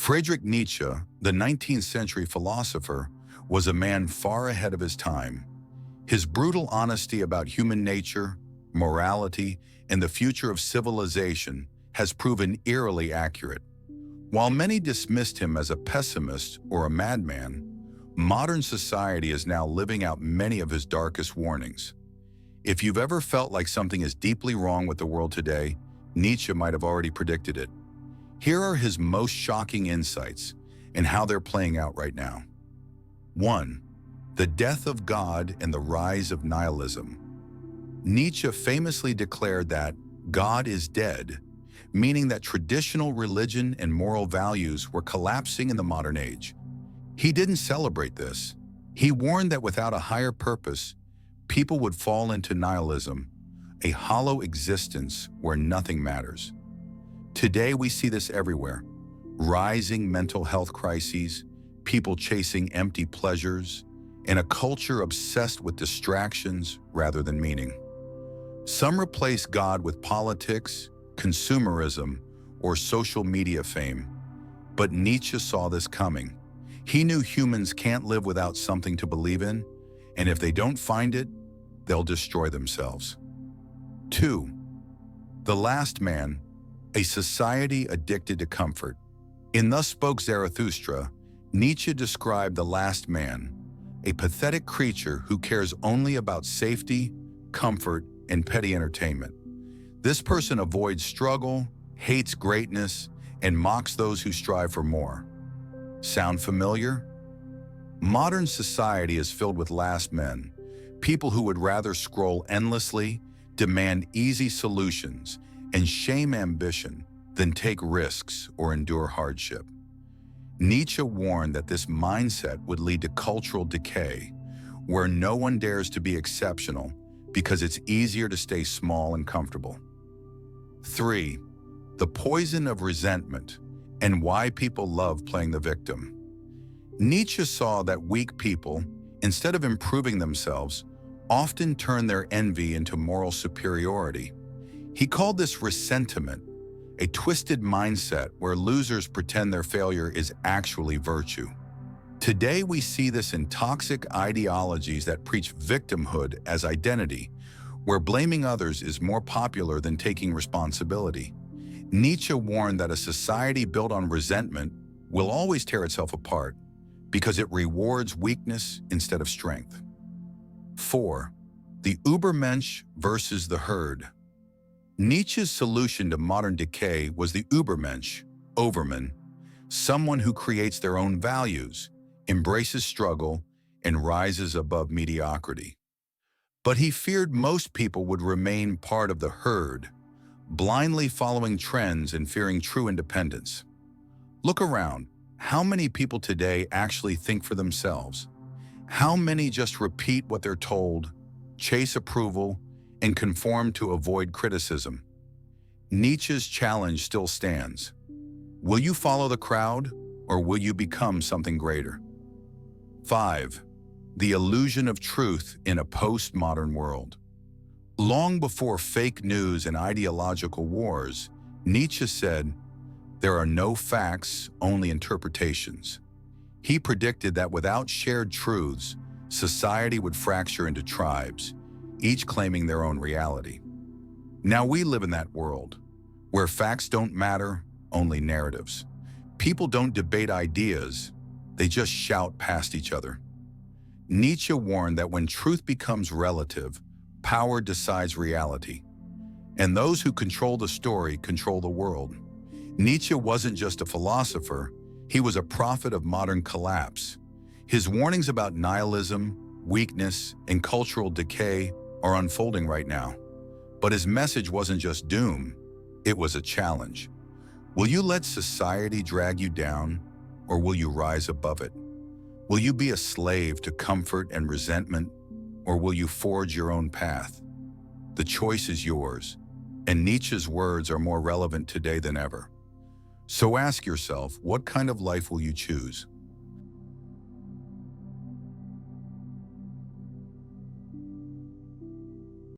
Friedrich Nietzsche, the 19th century philosopher, was a man far ahead of his time. His brutal honesty about human nature, morality, and the future of civilization has proven eerily accurate. While many dismissed him as a pessimist or a madman, modern society is now living out many of his darkest warnings. If you've ever felt like something is deeply wrong with the world today, Nietzsche might have already predicted it. Here are his most shocking insights and how they're playing out right now. 1. The death of God and the rise of nihilism. Nietzsche famously declared that God is dead, meaning that traditional religion and moral values were collapsing in the modern age. He didn't celebrate this. He warned that without a higher purpose, people would fall into nihilism, a hollow existence where nothing matters. Today we see this everywhere. Rising mental health crises, people chasing empty pleasures, and a culture obsessed with distractions rather than meaning. Some replace God with politics, consumerism, or social media fame. But Nietzsche saw this coming. He knew humans can't live without something to believe in, and if they don't find it, they'll destroy themselves. 2. The Last Man, a society addicted to comfort. In Thus Spoke Zarathustra, Nietzsche described the last man, a pathetic creature who cares only about safety, comfort, and petty entertainment. This person avoids struggle, hates greatness, and mocks those who strive for more. Sound familiar? Modern society is filled with last men, people who would rather scroll endlessly, demand easy solutions, and shame ambition than take risks or endure hardship. Nietzsche warned that this mindset would lead to cultural decay, where no one dares to be exceptional because it's easier to stay small and comfortable. 3. The poison of resentment and why people love playing the victim. Nietzsche saw that weak people, instead of improving themselves, often turn their envy into moral superiority. He called this ressentiment, a twisted mindset where losers pretend their failure is actually virtue. Today we see this in toxic ideologies that preach victimhood as identity, where blaming others is more popular than taking responsibility. Nietzsche warned that a society built on resentment will always tear itself apart because it rewards weakness instead of strength. 4. The Übermensch versus the herd. Nietzsche's solution to modern decay was the Übermensch, overman, someone who creates their own values, embraces struggle, and rises above mediocrity. But he feared most people would remain part of the herd, blindly following trends and fearing true independence. Look around. How many people today actually think for themselves? How many just repeat what they're told, chase approval, and conform to avoid criticism? Nietzsche's challenge still stands. Will you follow the crowd, or will you become something greater? 5. The illusion of truth in a postmodern world. Long before fake news and ideological wars, Nietzsche said, "There are no facts, only interpretations." He predicted that without shared truths, society would fracture into tribes, each claiming their own reality. Now we live in that world, where facts don't matter, only narratives. People don't debate ideas, they just shout past each other. Nietzsche warned that when truth becomes relative, power decides reality. And those who control the story control the world. Nietzsche wasn't just a philosopher, he was a prophet of modern collapse. His warnings about nihilism, weakness, and cultural decay are unfolding right now. But his message wasn't just doom, it was a challenge. Will you let society drag you down, or will you rise above it? Will you be a slave to comfort and resentment, or will you forge your own path? The choice is yours, and Nietzsche's words are more relevant today than ever. So ask yourself, what kind of life will you choose?